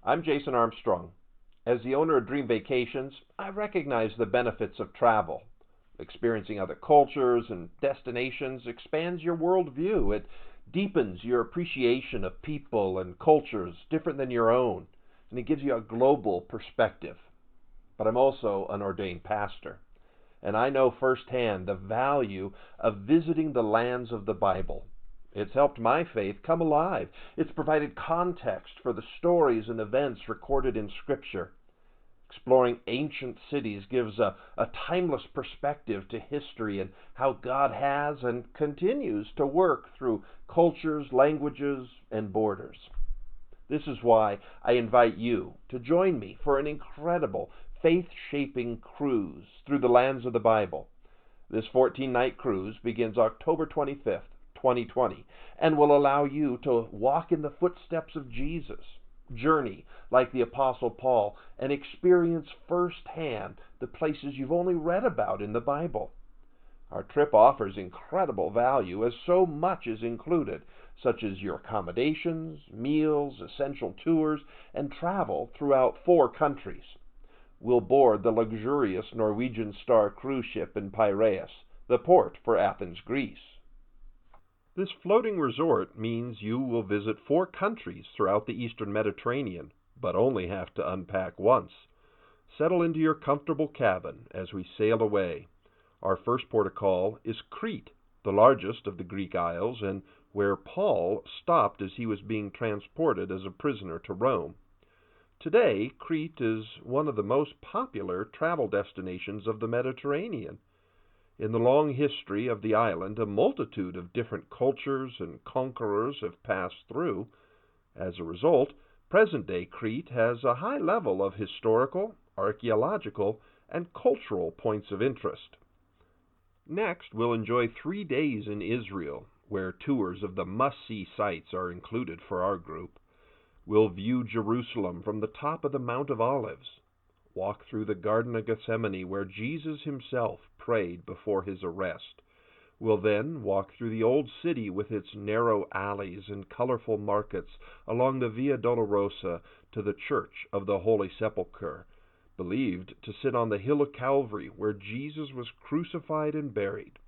I'm Jason Armstrong. As the owner of Dream Vacations, I recognize the benefits of travel. Experiencing other cultures and destinations expands your worldview. It deepens your appreciation of people and cultures different than your own, and it gives you a global perspective. But I'm also an ordained pastor, and I know firsthand the value of visiting the lands of the Bible. It's helped my faith come alive. It's provided context for the stories and events recorded in Scripture. Exploring ancient cities gives a timeless perspective to history and how God has and continues to work through cultures, languages, and borders. This is why I invite you to join me for an incredible faith-shaping cruise through the lands of the Bible. This 14-night cruise begins October 25th, 2020, and will allow you to walk in the footsteps of Jesus, journey like the Apostle Paul, and experience firsthand the places you've only read about in the Bible. Our trip offers incredible value as so much is included, such as your accommodations, meals, essential tours, and travel throughout 4 countries. We'll board the luxurious Norwegian Star cruise ship in Piraeus, the port for Athens, Greece. This floating resort means you will visit 4 countries throughout the Eastern Mediterranean, but only have to unpack once. Settle into your comfortable cabin as we sail away. Our first port of call is Crete, the largest of the Greek isles, and where Paul stopped as he was being transported as a prisoner to Rome. Today, Crete is one of the most popular travel destinations of the Mediterranean. In the long history of the island, a multitude of different cultures and conquerors have passed through. As a result, present-day Crete has a high level of historical, archaeological, and cultural points of interest. Next, we'll enjoy 3 days in Israel, where tours of the must-see sites are included for our group. We'll view Jerusalem from the top of the Mount of Olives, walk through the Garden of Gethsemane where Jesus himself prayed before his arrest. We'll then walk through the Old City with its narrow alleys and colorful markets along the Via Dolorosa to the Church of the Holy Sepulchre, believed to sit on the hill of Calvary where Jesus was crucified and buried.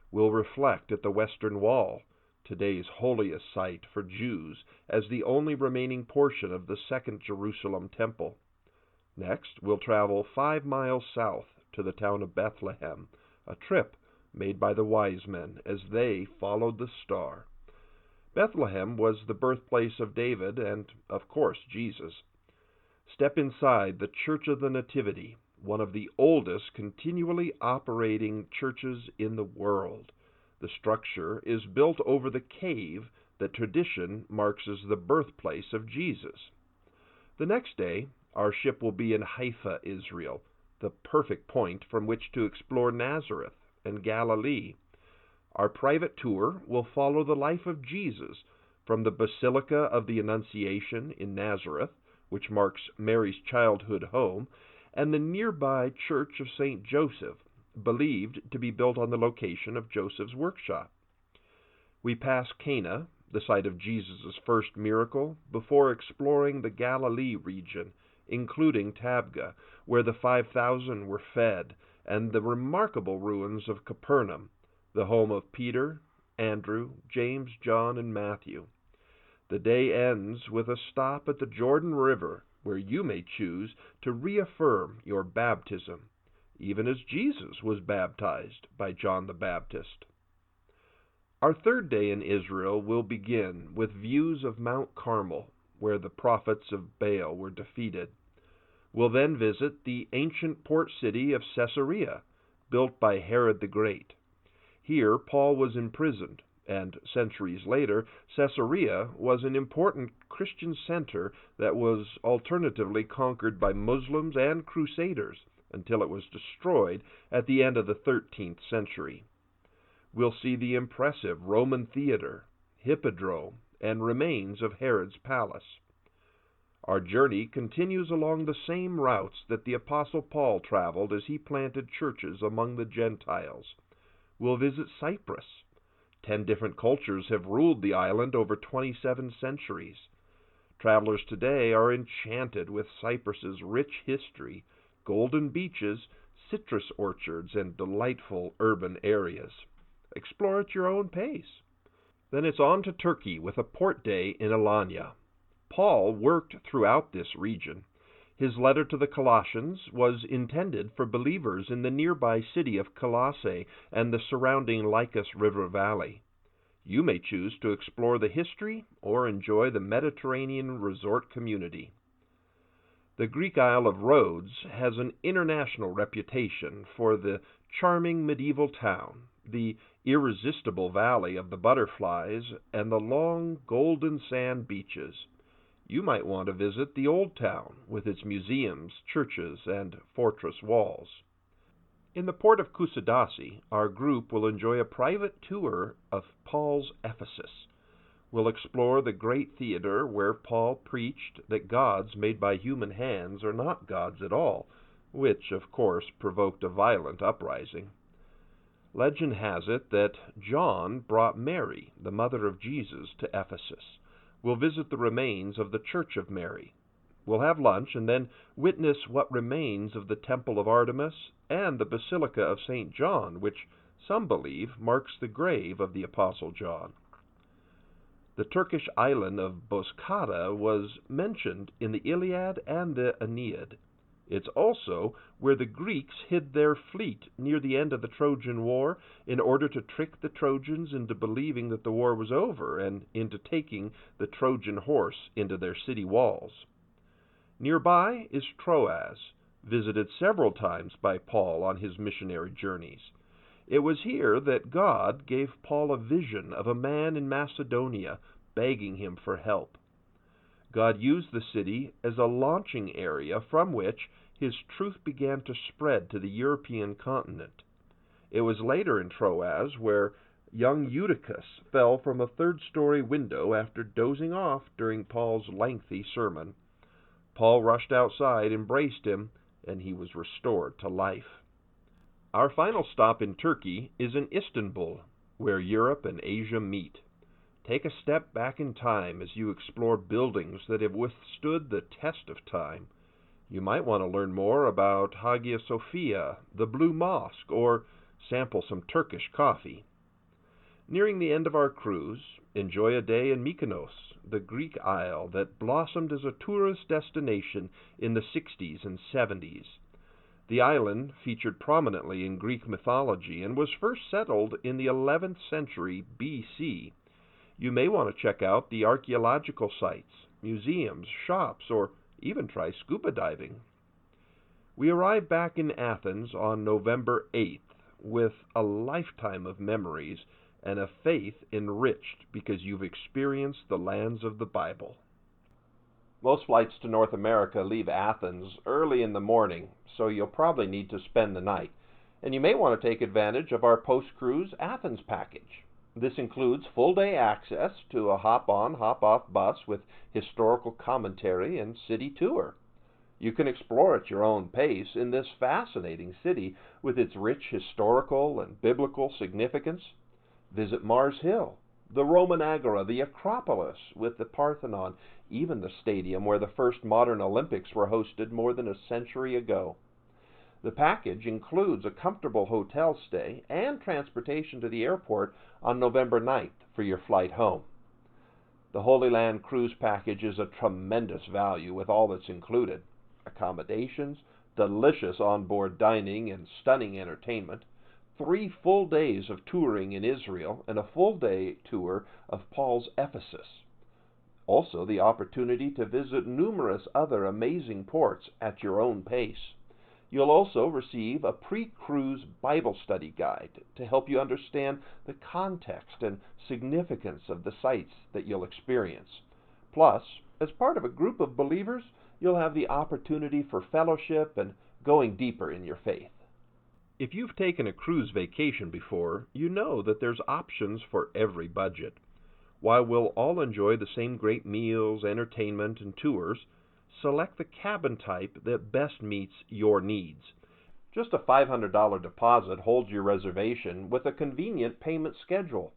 We'll reflect at the Western Wall, today's holiest site for Jews, as the only remaining portion of the Second Jerusalem Temple. Next, we'll travel 5 miles south to the town of Bethlehem, a trip made by the wise men as they followed the star. Bethlehem was the birthplace of David and, of course, Jesus. Step inside the Church of the Nativity, one of the oldest continually operating churches in the world. The structure is built over the cave that tradition marks as the birthplace of Jesus. The next day, our ship will be in Haifa, Israel, the perfect point from which to explore Nazareth and Galilee. Our private tour will follow the life of Jesus from the Basilica of the Annunciation in Nazareth, which marks Mary's childhood home, and the nearby Church of St. Joseph, believed to be built on the location of Joseph's workshop. We pass Cana, the site of Jesus' first miracle, before exploring the Galilee region, including Tabgha, where the 5,000 were fed, and the remarkable ruins of Capernaum, the home of Peter, Andrew, James, John, and Matthew. The day ends with a stop at the Jordan River, where you may choose to reaffirm your baptism, even as Jesus was baptized by John the Baptist. Our third day in Israel will begin with views of Mount Carmel, where the prophets of Baal were defeated. We'll then visit the ancient port city of Caesarea, built by Herod the Great. Here Paul was imprisoned, and centuries later, Caesarea was an important Christian center that was alternatively conquered by Muslims and Crusaders until it was destroyed at the end of the 13th century. We'll see the impressive Roman theater, hippodrome, and remains of Herod's palace. Our journey continues along the same routes that the Apostle Paul traveled as he planted churches among the Gentiles. We'll visit Cyprus. 10 different cultures have ruled the island over 27 centuries. Travelers today are enchanted with Cyprus's rich history, golden beaches, citrus orchards, and delightful urban areas. Explore at your own pace. Then it's on to Turkey with a port day in Alanya. Paul worked throughout this region. His letter to the Colossians was intended for believers in the nearby city of Colossae and the surrounding Lycus River Valley. You may choose to explore the history or enjoy the Mediterranean resort community. The Greek Isle of Rhodes has an international reputation for the charming medieval town, the irresistible valley of the butterflies, and the long golden sand beaches. You might want to visit the Old Town with its museums, churches, and fortress walls. In the port of Kusadasi, our group will enjoy a private tour of Paul's Ephesus. We'll explore the great theater where Paul preached that gods made by human hands are not gods at all, which, of course, provoked a violent uprising. Legend has it that John brought Mary, the mother of Jesus, to Ephesus. We'll visit the remains of the Church of Mary. We'll have lunch and then witness what remains of the Temple of Artemis and the Basilica of St. John, which some believe marks the grave of the Apostle John. The Turkish island of Bozkada was mentioned in the Iliad and the Aeneid. It's also where the Greeks hid their fleet near the end of the Trojan War in order to trick the Trojans into believing that the war was over and into taking the Trojan horse into their city walls. Nearby is Troas, visited several times by Paul on his missionary journeys. It was here that God gave Paul a vision of a man in Macedonia begging him for help. God used the city as a launching area from which his truth began to spread to the European continent. It was later in Troas where young Eutychus fell from a third-story window after dozing off during Paul's lengthy sermon. Paul rushed outside, embraced him, and he was restored to life. Our final stop in Turkey is in Istanbul, where Europe and Asia meet. Take a step back in time as you explore buildings that have withstood the test of time. You might want to learn more about Hagia Sophia, the Blue Mosque, or sample some Turkish coffee. Nearing the end of our cruise, enjoy a day in Mykonos, the Greek isle that blossomed as a tourist destination in the 60s and 70s. The island featured prominently in Greek mythology and was first settled in the 11th century BC. You may want to check out the archaeological sites, museums, shops, or even try scuba diving. We arrived back in Athens on November 8th with a lifetime of memories and a faith enriched because you've experienced the lands of the Bible. Most flights to North America leave Athens early in the morning, so you'll probably need to spend the night. And you may want to take advantage of our post-cruise Athens package. This includes full-day access to a hop-on, hop-off bus with historical commentary and city tour. You can explore at your own pace in this fascinating city with its rich historical and biblical significance. Visit Mars Hill, the Roman Agora, the Acropolis with the Parthenon, even the stadium where the first modern Olympics were hosted more than a century ago. The package includes a comfortable hotel stay and transportation to the airport on November 9th for your flight home. The Holy Land Cruise package is a tremendous value with all that's included: accommodations, delicious onboard dining, and stunning entertainment, 3 full days of touring in Israel, and a full-day tour of Paul's Ephesus. Also, the opportunity to visit numerous other amazing ports at your own pace. You'll also receive a pre-cruise Bible study guide to help you understand the context and significance of the sites that you'll experience. Plus, as part of a group of believers, you'll have the opportunity for fellowship and going deeper in your faith. If you've taken a cruise vacation before, you know that there's options for every budget. While we'll all enjoy the same great meals, entertainment, and tours, select the cabin type that best meets your needs. Just a $500 deposit holds your reservation with a convenient payment schedule.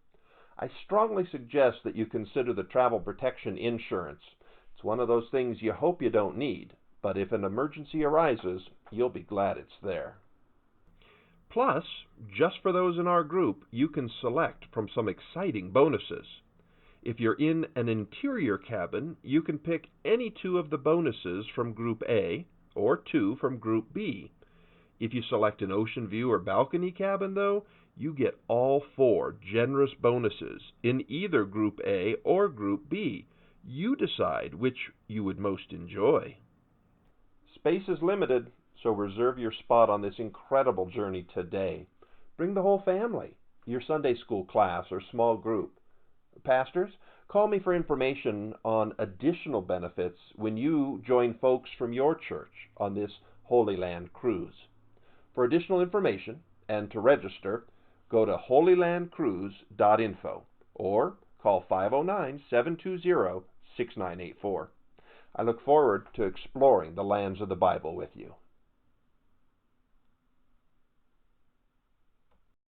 I strongly suggest that you consider the travel protection insurance. It's It's one of those things you hope you don't need, but if an emergency arises, you'll be glad it's there. Plus, just for those in our group, you can select from some exciting bonuses. If you're in an interior cabin, you can pick any 2 of the bonuses from Group A or 2 from Group B. If you select an ocean view or balcony cabin, though, you get all 4 generous bonuses in either Group A or Group B. You decide which you would most enjoy. Space is limited, so reserve your spot on this incredible journey today. Bring the whole family, your Sunday school class or small group. Pastors, call me for information on additional benefits when you join folks from your church on this Holy Land cruise. For additional information and to register, go to holylandcruise.info or call 509-720-6984. I look forward to exploring the lands of the Bible with you.